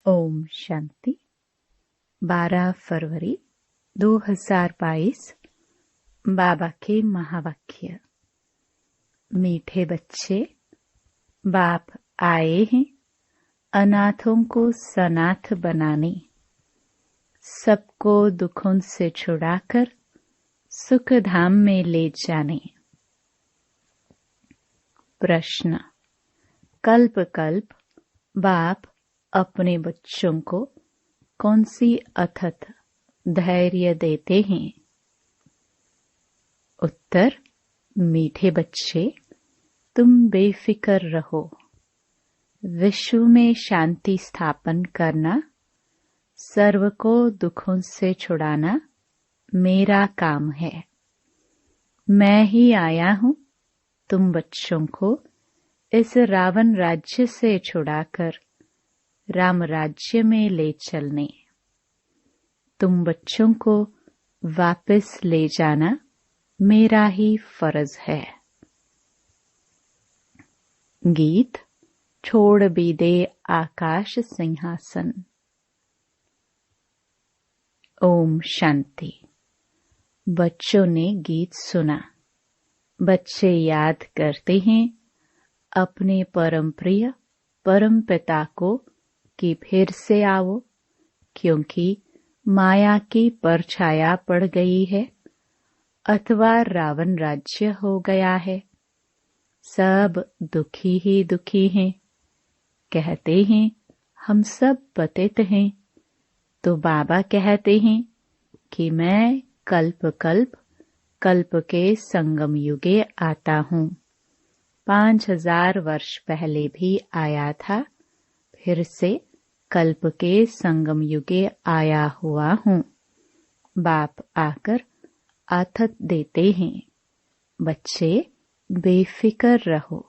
ओम शांति। 12 फरवरी 2022। बाबा के महावाक्य। मीठे बच्चे, बाप आए हैं अनाथों को सनाथ बनाने, सबको दुखों से छुड़ाकर सुख धाम में ले जाने। प्रश्न। कल्प कल्प बाप अपने बच्चों को कौन सी अथत धैर्य देते हैं? उत्तर। मीठे बच्चे, तुम बेफिक्र रहो। विश्व में शांति स्थापन करना, सर्व को दुखों से छुड़ाना मेरा काम है। मैं ही आया हूँ तुम बच्चों को इस रावण राज्य से छुड़ाकर राम राज्य में ले चलने। तुम बच्चों को वापस ले जाना मेरा ही फर्ज है। गीत। छोड़ भी दे आकाश सिंहासन। ओम शांति। बच्चों ने गीत सुना। बच्चे याद करते हैं अपने परम प्रिय परम पिता को कि फिर से आओ, क्योंकि माया की परछाया पड़ गई है अथवा रावण राज्य हो गया है। सब दुखी ही दुखी हैं। कहते हैं हम सब पतित हैं, तो बाबा कहते हैं कि मैं कल्प कल्प कल्प के संगम युगे आता हूँ। 5000 वर्ष पहले भी आया था, फिर से कल्प के संगम युगे आया हुआ हूँ। बाप आकर आथत देते हैं, बच्चे बेफिक्र रहो,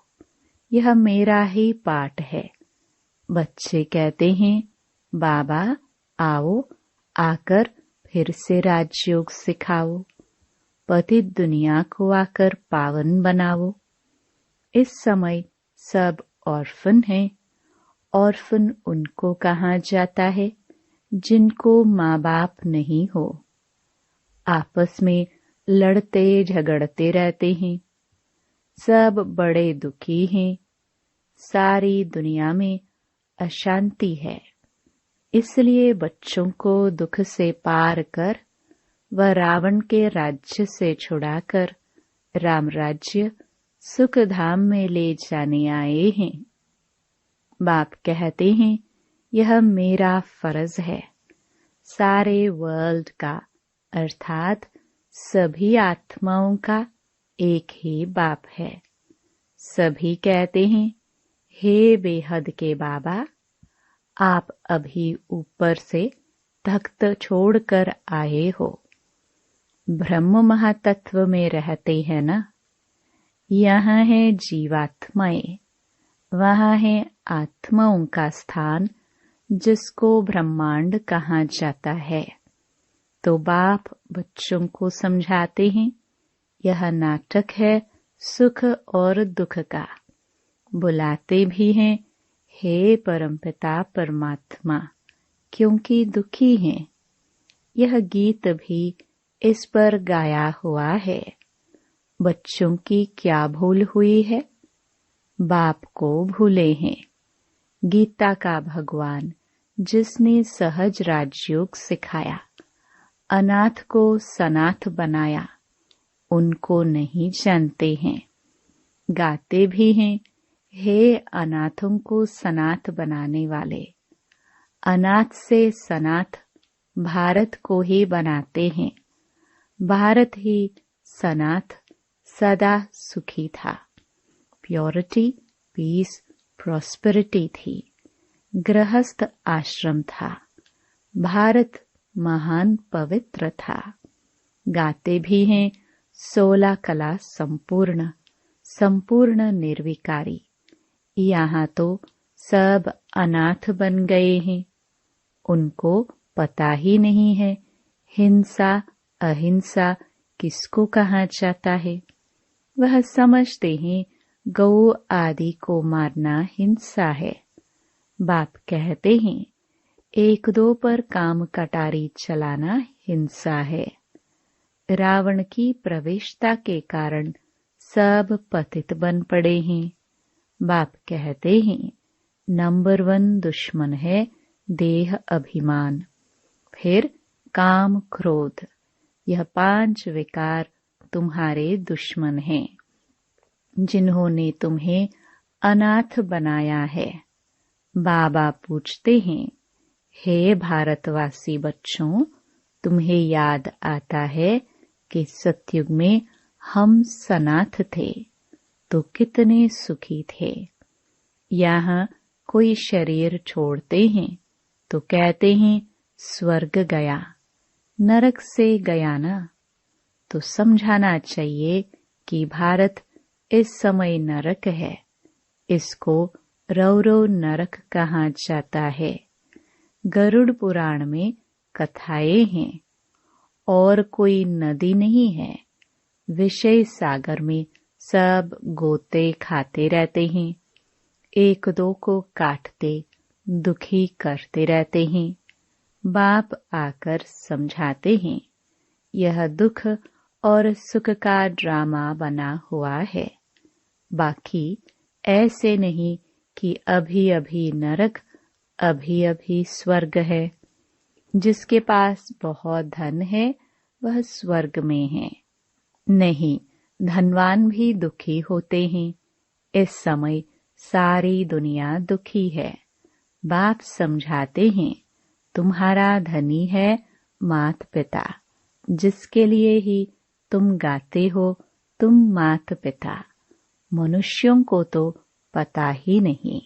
यह मेरा ही पाठ है। बच्चे कहते हैं बाबा आओ, आकर फिर से राजयोग सिखाओ, पतित दुनिया को आकर पावन बनाओ। इस समय सब ऑर्फन हैं। ऑर्फन उनको कहा जाता है जिनको माँ बाप नहीं हो। आपस में लड़ते झगड़ते रहते हैं। सब बड़े दुखी हैं। सारी दुनिया में अशांति है। इसलिए बच्चों को दुख से पार कर व रावण के राज्य से छुड़ाकर राम राज्य सुख धाम में ले जाने आए हैं। बाप कहते हैं यह मेरा फर्ज है। सारे वर्ल्ड का अर्थात सभी आत्माओं का एक ही बाप है। सभी कहते हैं हे बेहद के बाबा, आप अभी ऊपर से तख्त छोड़कर आए हो। ब्रह्म महातत्व में रहते हैं ना। यहाँ है जीवात्माएं, वहाँ है आत्माओं का स्थान, जिसको ब्रह्मांड कहा जाता है। तो बाप बच्चों को समझाते हैं यह नाटक है सुख और दुख का। बुलाते भी हैं हे परमपिता परमात्मा, क्योंकि दुखी हैं। यह गीत भी इस पर गाया हुआ है। बच्चों की क्या भूल हुई है? बाप को भूले हैं। गीता का भगवान जिसने सहज राजयोग सिखाया, अनाथ को सनाथ बनाया, उनको नहीं जानते हैं। गाते भी हैं हे अनाथों को सनाथ बनाने वाले। अनाथ से सनाथ भारत को ही बनाते हैं। भारत ही सनाथ सदा सुखी था। प्योरिटी, पीस, प्रॉस्पेरिटी थी। गृहस्थ आश्रम था। भारत महान पवित्र था। गाते भी हैं 16 कला संपूर्ण, संपूर्ण निर्विकारी। यहाँ तो सब अनाथ बन गए हैं। उनको पता ही नहीं है हिंसा अहिंसा किसको कहा जाता है। वह समझते हैं गौ आदि को मारना हिंसा है। बाप कहते हैं एक दो पर काम कटारी चलाना हिंसा है। रावण की प्रवेशता के कारण सब पतित बन पड़े हैं। बाप कहते हैं नंबर 1 दुश्मन है देह अभिमान, फिर काम क्रोध, यह 5 विकार तुम्हारे दुश्मन हैं, जिन्होंने तुम्हें अनाथ बनाया है। बाबा पूछते हैं, हे भारतवासी बच्चों, तुम्हें याद आता है कि सतयुग में हम सनाथ थे तो कितने सुखी थे। यहाँ कोई शरीर छोड़ते हैं तो कहते हैं स्वर्ग गया, नरक से गया ना। तो समझाना चाहिए कि भारत इस समय नरक है, इसको रौरव नरक कहा जाता है। गरुड़ पुराण में कथाएं हैं। और कोई नदी नहीं है, विषय सागर में सब गोते खाते रहते हैं, एक दो को काटते दुखी करते रहते हैं। बाप आकर समझाते हैं यह दुख और सुख का ड्रामा बना हुआ है। बाकी ऐसे नहीं कि अभी अभी नरक अभी अभी स्वर्ग है। जिसके पास बहुत धन है वह स्वर्ग में है। नहीं, धनवान भी दुखी होते हैं। इस समय सारी दुनिया दुखी है। बाप समझाते हैं तुम्हारा धनी है माता पिता, जिसके लिए ही तुम गाते हो तुम माता पिता। मनुष्यों को तो पता ही नहीं।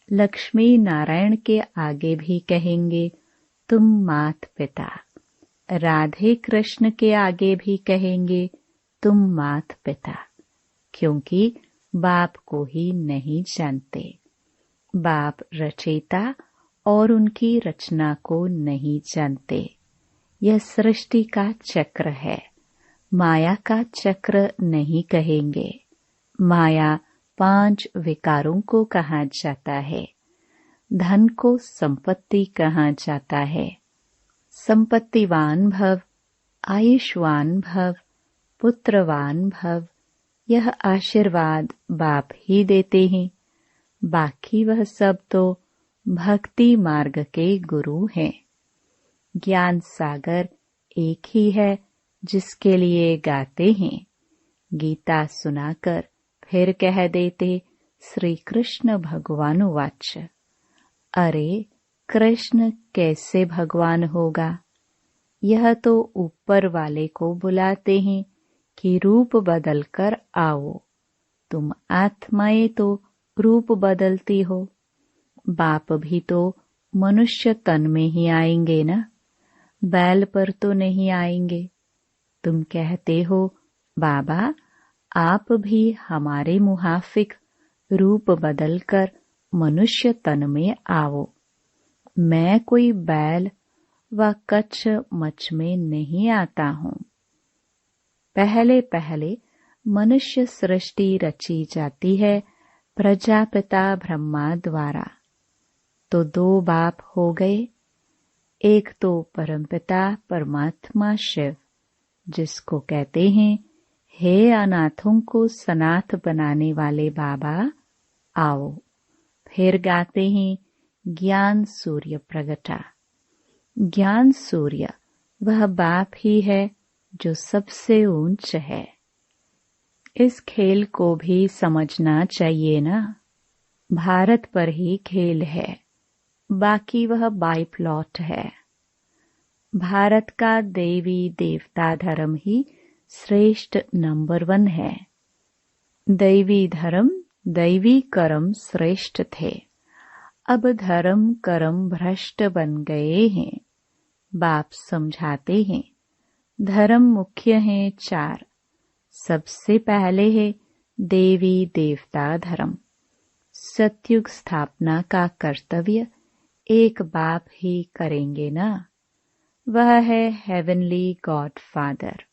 लक्ष्मी नारायण के आगे भी कहेंगे तुम माता पिता, राधे कृष्ण के आगे भी कहेंगे तुम माता पिता, क्योंकि बाप को ही नहीं जानते। बाप रचयिता और उनकी रचना को नहीं जानते। यह सृष्टि का चक्र है, माया का चक्र नहीं कहेंगे। माया 5 विकारों को कहा जाता है। धन को संपत्ति कहा जाता है। संपत्तिवान भव, आयुष्वान भव, पुत्रवान भव, यह आशीर्वाद बाप ही देते हैं। बाकी वह सब तो भक्ति मार्ग के गुरु हैं। ज्ञान सागर एक ही है जिसके लिए गाते हैं। गीता सुनाकर फिर कह देते श्री कृष्ण भगवानुवाच। अरे कृष्ण कैसे भगवान होगा? यह तो ऊपर वाले को बुलाते हैं कि रूप बदल कर आओ। तुम आत्माएं तो रूप बदलती हो। बाप भी तो मनुष्य तन में ही आएंगे ना, बैल पर तो नहीं आएंगे। तुम कहते हो बाबा आप भी हमारे मुहाफिक रूप बदलकर मनुष्य तन में आओ। मैं कोई बैल व कच्छ मच्छ में नहीं आता हूँ। पहले पहले मनुष्य सृष्टि रची जाती है प्रजापिता ब्रह्मा द्वारा। तो 2 बाप हो गए। एक तो परमपिता परमात्मा शिव, जिसको कहते हैं हे अनाथों को सनाथ बनाने वाले बाबा आओ। फिर गाते हैं ज्ञान सूर्य प्रगटा। ज्ञान सूर्य वह बाप ही है जो सबसे ऊंच है। इस खेल को भी समझना चाहिए ना। भारत पर ही खेल है, बाकी वह बाई प्लॉट है। भारत का देवी देवता धर्म ही श्रेष्ठ नंबर 1 है। दैवी धर्म दैवी कर्म श्रेष्ठ थे। अब धर्म कर्म भ्रष्ट बन गए हैं। बाप समझाते हैं धर्म मुख्य हैं 4। सबसे पहले है देवी देवता धर्म। सतयुग स्थापना का कर्तव्य एक बाप ही करेंगे ना। वह है हेवनली गॉड फादर।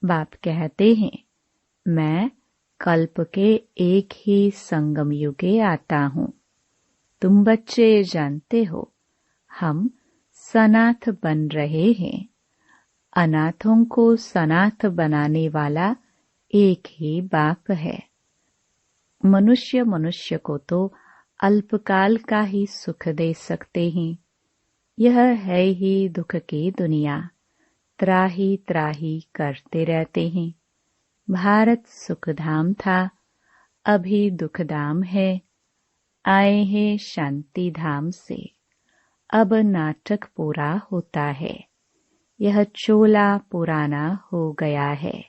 बाप कहते हैं मैं कल्प के एक ही संगम युगे आता हूँ। तुम बच्चे जानते हो हम सनाथ बन रहे हैं। अनाथों को सनाथ बनाने वाला एक ही बाप है। मनुष्य को तो अल्पकाल का ही सुख दे सकते हैं। यह है ही दुख की दुनिया। त्राही त्राही करते रहते हैं। भारत सुखधाम था, अभी दुखधाम है। आए हैं शांति धाम से, अब नाटक पूरा होता है। यह चोला पुराना हो गया है।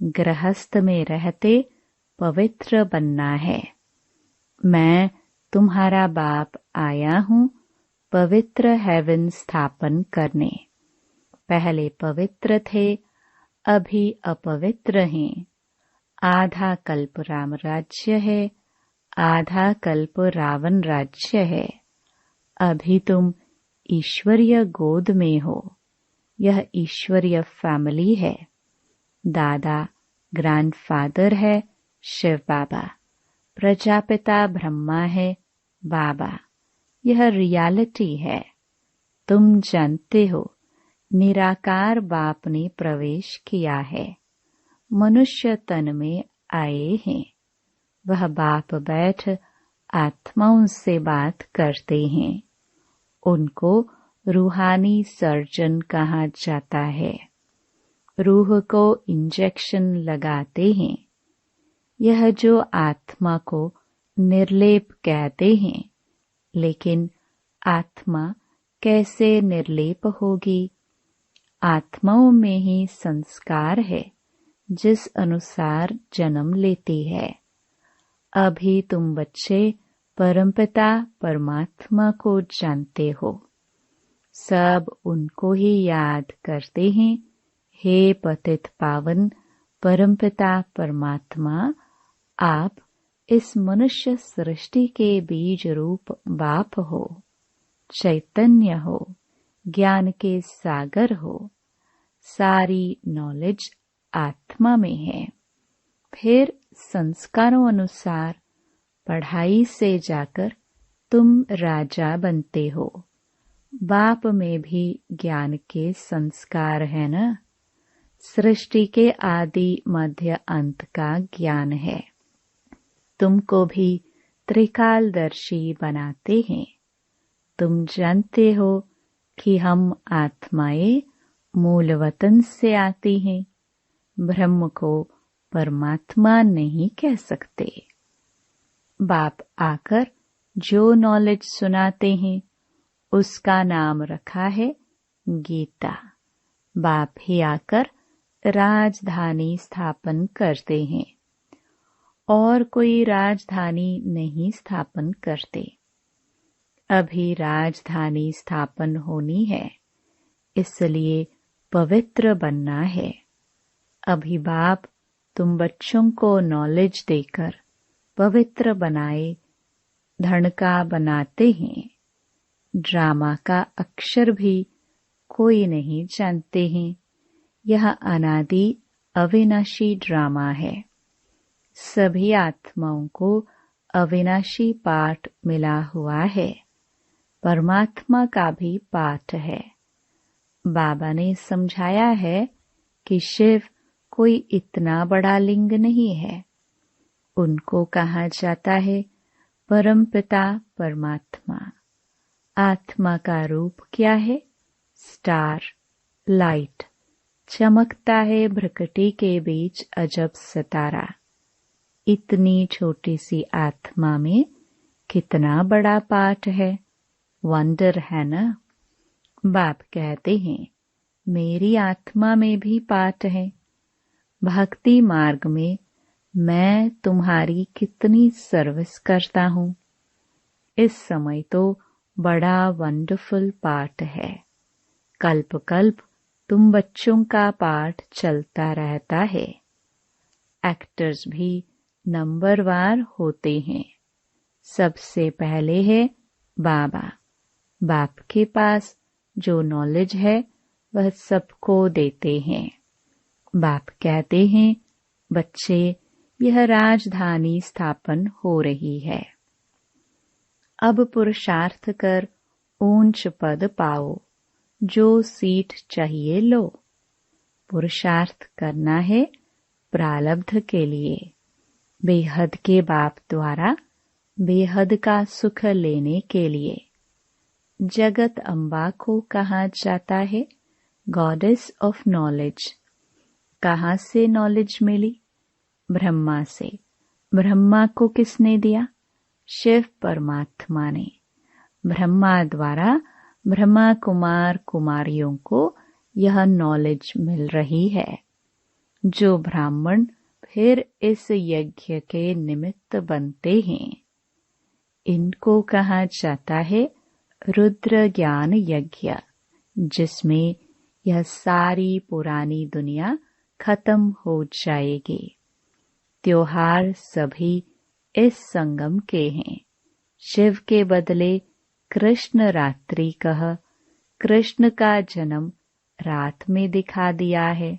गृहस्थ में रहते पवित्र बनना है। मैं तुम्हारा बाप आया हूँ पवित्र हेवन स्थापन करने। पहले पवित्र थे, अभी अपवित्र हैं। आधा कल्प राम राज्य है, आधा कल्प रावण राज्य है। अभी तुम ईश्वरीय गोद में हो। यह ईश्वरीय फैमिली है। दादा ग्रैंडफादर है शिव बाबा, प्रजापिता ब्रह्मा है बाबा। यह रियलिटी है। तुम जानते हो, निराकार बाप ने प्रवेश किया है। मनुष्य तन में आए हैं। वह बाप बैठ आत्माओं से बात करते हैं। उनको रूहानी सर्जन कहा जाता है। रूह को इंजेक्शन लगाते हैं। यह जो आत्मा को निर्लेप कहते हैं, लेकिन आत्मा कैसे निर्लेप होगी? आत्माओं में ही संस्कार है, जिस अनुसार जन्म लेती है। अभी तुम बच्चे परमपिता परमात्मा को जानते हो। सब उनको ही याद करते हैं। हे पतित पावन परमपिता परमात्मा, आप इस मनुष्य सृष्टि के बीज रूप बाप हो, चैतन्य हो, ज्ञान के सागर हो। सारी नॉलेज आत्मा में है। फिर संस्कारों अनुसार पढ़ाई से जाकर तुम राजा बनते हो। बाप में भी ज्ञान के संस्कार है न? सृष्टि के आदि मध्य अंत का ज्ञान है। तुमको भी त्रिकालदर्शी बनाते हैं। तुम जानते हो कि हम आत्माएं मूल वतन से आती हैं। ब्रह्म को परमात्मा नहीं कह सकते। बाप आकर जो नॉलेज सुनाते हैं, उसका नाम रखा है गीता। बाप ही आकर राजधानी स्थापन करते हैं, और कोई राजधानी नहीं स्थापन करते। अभी राजधानी स्थापन होनी है, इसलिए पवित्र बनना है। अभी बाप तुम बच्चों को नॉलेज देकर पवित्र बनाए धन का बनाते हैं। ड्रामा का अक्षर भी कोई नहीं जानते हैं। यह अनादि अविनाशी ड्रामा है। सभी आत्माओं को अविनाशी पाठ मिला हुआ है। परमात्मा का भी पाठ है। बाबा ने समझाया है कि शिव कोई इतना बड़ा लिंग नहीं है। उनको कहा जाता है परमपिता परमात्मा। आत्मा का रूप क्या है? Star, light. चमकता है भ्रकटी के बीच अजब सितारा। इतनी छोटी सी आत्मा में कितना बड़ा पाठ है। वंडर है ना? बाप कहते हैं मेरी आत्मा में भी पाठ है। भक्ति मार्ग में मैं तुम्हारी कितनी सर्विस करता हूँ। इस समय तो बड़ा वंडरफुल पाठ है। कल्प कल्प तुम बच्चों का पाठ चलता रहता है। एक्टर्स भी नंबरवार होते हैं। सबसे पहले है बाबा। बाप के पास जो नॉलेज है वह सबको देते हैं। बाप कहते हैं बच्चे, यह राजधानी स्थापन हो रही है। अब पुरुषार्थ कर ऊंच पद पाओ, जो सीट चाहिए लो। पुरुषार्थ करना है प्रारब्ध के लिए, बेहद के बाप द्वारा बेहद का सुख लेने के लिए। जगत अम्बा को कहा जाता है गॉडेस ऑफ नॉलेज। कहाँ से नॉलेज मिली? ब्रह्मा से। ब्रह्मा को किसने दिया? शिव परमात्मा ने। ब्रह्मा द्वारा ब्रह्मा कुमार कुमारियों को यह नॉलेज मिल रही है। जो ब्राह्मण फिर इस यज्ञ के निमित्त बनते हैं, इनको कहा जाता है रुद्र ज्ञान यज्ञ, जिसमें यह सारी पुरानी दुनिया खत्म हो जाएगी। त्योहार सभी इस संगम के हैं। शिव के बदले कृष्ण रात्रि कह कृष्ण का जन्म रात में दिखा दिया है।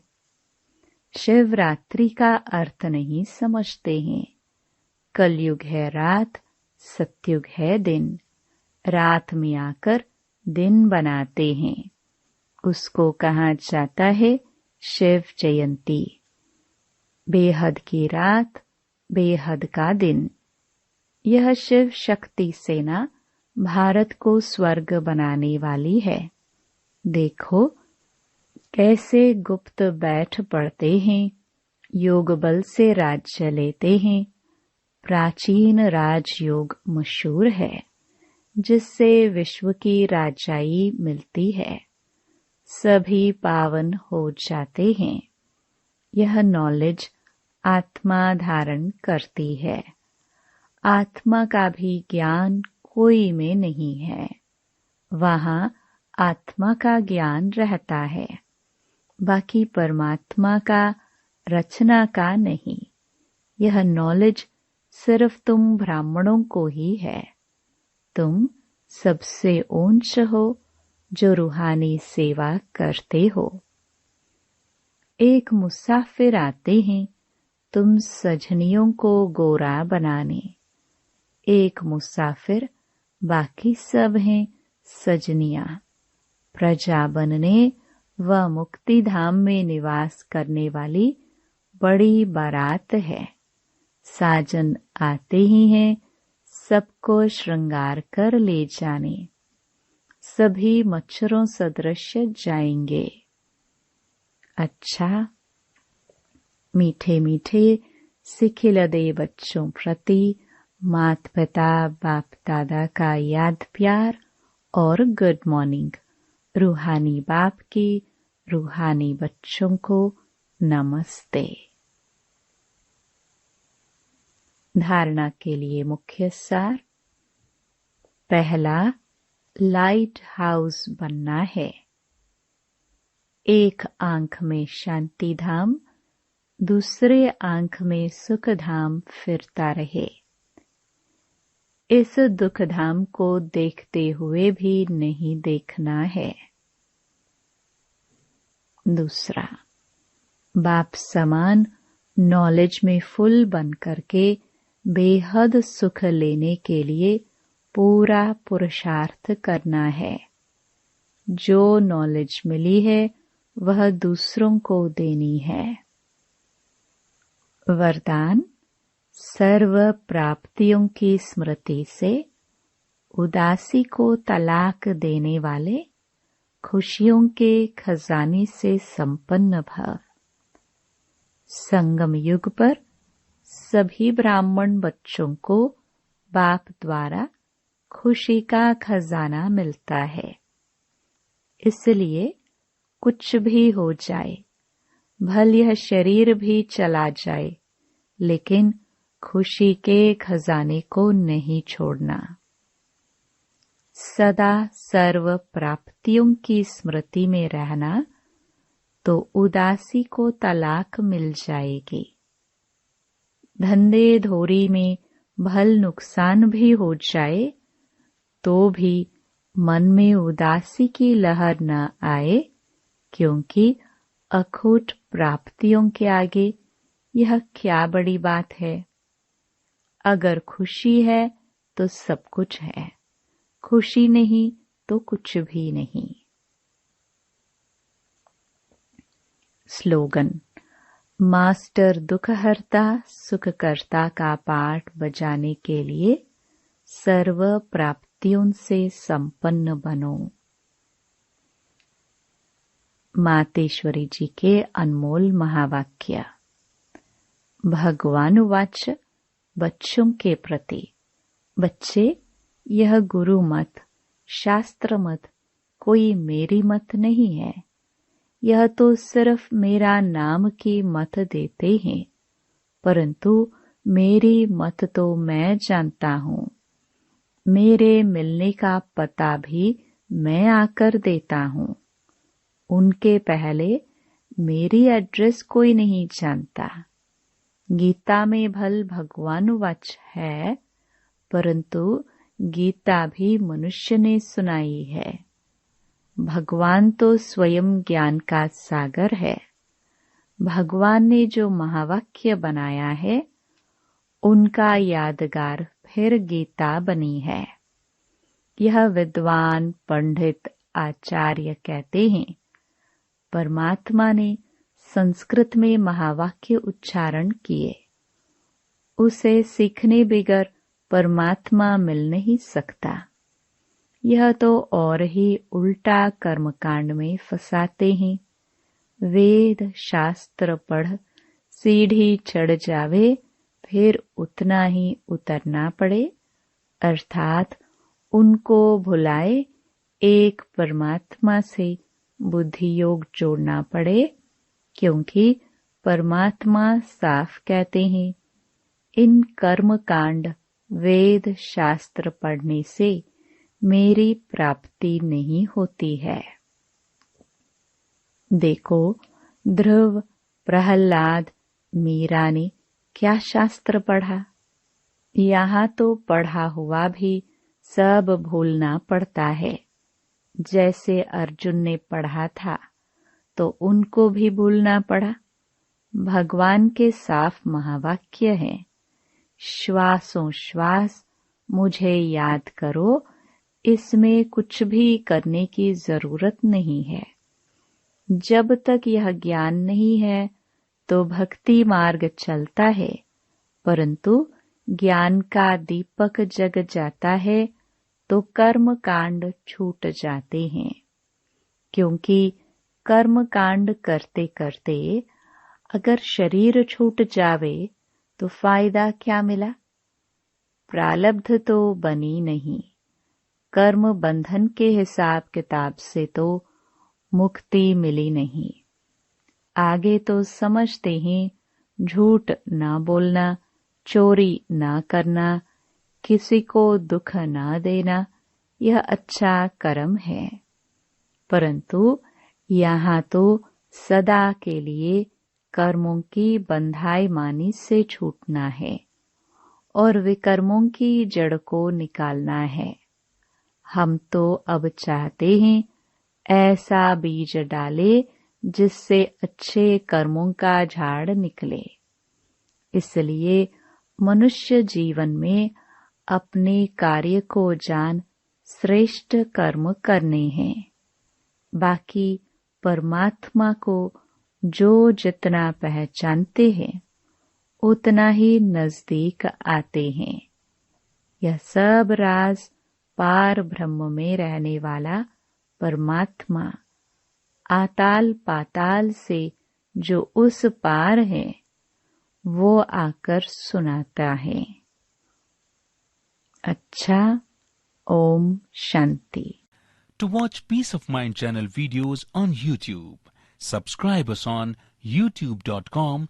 शिवरात्रि का अर्थ नहीं समझते हैं। कलयुग है रात, सतयुग है दिन। रात में आकर दिन बनाते हैं, उसको कहा जाता है शिव जयंती। बेहद की रात, बेहद का दिन। यह शिव शक्ति सेना भारत को स्वर्ग बनाने वाली है। देखो कैसे गुप्त बैठ पड़ते हैं, योग बल से राज्य लेते हैं। प्राचीन राजयोग मशहूर है, जिससे विश्व की राजाई मिलती है। सभी पावन हो जाते हैं। यह नॉलेज आत्मा धारण करती है। आत्मा का भी ज्ञान कोई में नहीं है, वहाँ आत्मा का ज्ञान रहता है, बाकी परमात्मा का रचना का नहीं। यह नॉलेज सिर्फ तुम ब्राह्मणों को ही है। तुम सबसे ऊंच हो जो रूहानी सेवा करते हो। एक मुसाफिर आते हैं तुम सजनियों को गोरा बनाने। एक मुसाफिर, बाकी सब हैं सजनियां। प्रजा बनने व मुक्ति धाम में निवास करने वाली बड़ी बारात है। साजन आते ही हैं सबको श्रृंगार कर ले जाने। सभी मच्छरों सदृश जाएंगे। अच्छा, मीठे मीठे सिखिलदे बच्चों प्रति माता पिता बाप दादा का याद प्यार और गुड मॉर्निंग। रूहानी बाप की रूहानी बच्चों को नमस्ते। धारणा के लिए मुख्य सार। पहला, लाइट हाउस बनना है। एक आंख में शांति धाम, दूसरे आंख में सुख धाम फिरता रहे। इस दुख धाम को देखते हुए भी नहीं देखना है। दूसरा, बाप समान नॉलेज में फुल बन करके बेहद सुख लेने के लिए पूरा पुरुषार्थ करना है। जो नॉलेज मिली है वह दूसरों को देनी है। वरदान, सर्व प्राप्तियों की स्मृति से उदासी को तलाक देने वाले खुशियों के खजाने से संपन्न भव। संगम युग पर सभी ब्राह्मण बच्चों को बाप द्वारा खुशी का खजाना मिलता है। इसलिए कुछ भी हो जाए, भले यह शरीर भी चला जाए, लेकिन खुशी के खजाने को नहीं छोड़ना। सदा सर्व प्राप्तियों की स्मृति में रहना तो उदासी को तलाक मिल जाएगी। धंधे धोरी में भल नुकसान भी हो जाए तो भी मन में उदासी की लहर न आए, क्योंकि अखूट प्राप्तियों के आगे यह क्या बड़ी बात है। अगर खुशी है तो सब कुछ है, खुशी नहीं तो कुछ भी नहीं। स्लोगन। मास्टर दुखहर्ता सुखकर्ता का पाठ बजाने के लिए सर्व प्राप्तियों से संपन्न बनो। मातेश्वरी जी के अनमोल महावाक्य। भगवान वाच बच्चों के प्रति। बच्चे, यह गुरु मत, शास्त्र मत, कोई मेरी मत नहीं है। यह तो सिर्फ मेरा नाम की मत देते हैं, परंतु मेरी मत तो मैं जानता हूँ। मेरे मिलने का पता भी मैं आकर देता हूँ। उनके पहले मेरी एड्रेस कोई नहीं जानता। गीता में भल भगवान वाच है, परंतु गीता भी मनुष्य ने सुनाई है। भगवान तो स्वयं ज्ञान का सागर है। भगवान ने जो महावाक्य बनाया है, उनका यादगार फिर गीता बनी है। यह विद्वान पंडित आचार्य कहते हैं, परमात्मा ने संस्कृत में महावाक्य उच्चारण किए। उसे सीखने बगैर परमात्मा मिल नहीं सकता। यह तो और ही उल्टा कर्मकांड में फंसाते हैं। वेद शास्त्र पढ़ सीढ़ी चढ़ जावे, फिर उतना ही उतरना पड़े, अर्थात उनको भुलाए एक परमात्मा से बुद्धि योग जोड़ना पड़े, क्योंकि परमात्मा साफ कहते हैं, इन कर्म कांड वेद शास्त्र पढ़ने से मेरी प्राप्ति नहीं होती है। देखो, ध्रुव, प्रहलाद, मीरा ने क्या शास्त्र पढ़ा। यहाँ तो पढ़ा हुआ भी सब भूलना पड़ता है। जैसे अर्जुन ने पढ़ा था तो उनको भी भूलना पड़ा। भगवान के साफ महावाक्य हैं, श्वासों श्वास मुझे याद करो, इसमें कुछ भी करने की जरूरत नहीं है। जब तक यह ज्ञान नहीं है तो भक्ति मार्ग चलता है, परंतु ज्ञान का दीपक जग जाता है तो कर्म कांड छूट जाते हैं। क्योंकि कर्म कांड करते करते अगर शरीर छूट जावे तो फायदा क्या मिला। प्रारब्ध तो बनी नहीं। कर्म बंधन के हिसाब किताब से तो मुक्ति मिली नहीं। आगे तो समझते हैं झूठ ना बोलना, चोरी ना करना, किसी को दुख ना देना, यह अच्छा कर्म है। परंतु यहाँ तो सदा के लिए कर्मों की बंधाई मानी से छूटना है और विकर्मों की जड़ को निकालना है। हम तो अब चाहते हैं ऐसा बीज डाले जिससे अच्छे कर्मों का झाड़ निकले। इसलिए मनुष्य जीवन में अपने कार्य को जान श्रेष्ठ कर्म करने हैं। बाकी परमात्मा को जो जितना पहचानते हैं उतना ही नजदीक आते हैं। यह सब राज पार ब्रह्म में रहने वाला परमात्मा आताल पाताल से जो उस पार है वो आकर सुनाता है। अच्छा, Om Shanti. To watch Peace of Mind channel videos on YouTube, subscribe us on youtube.com/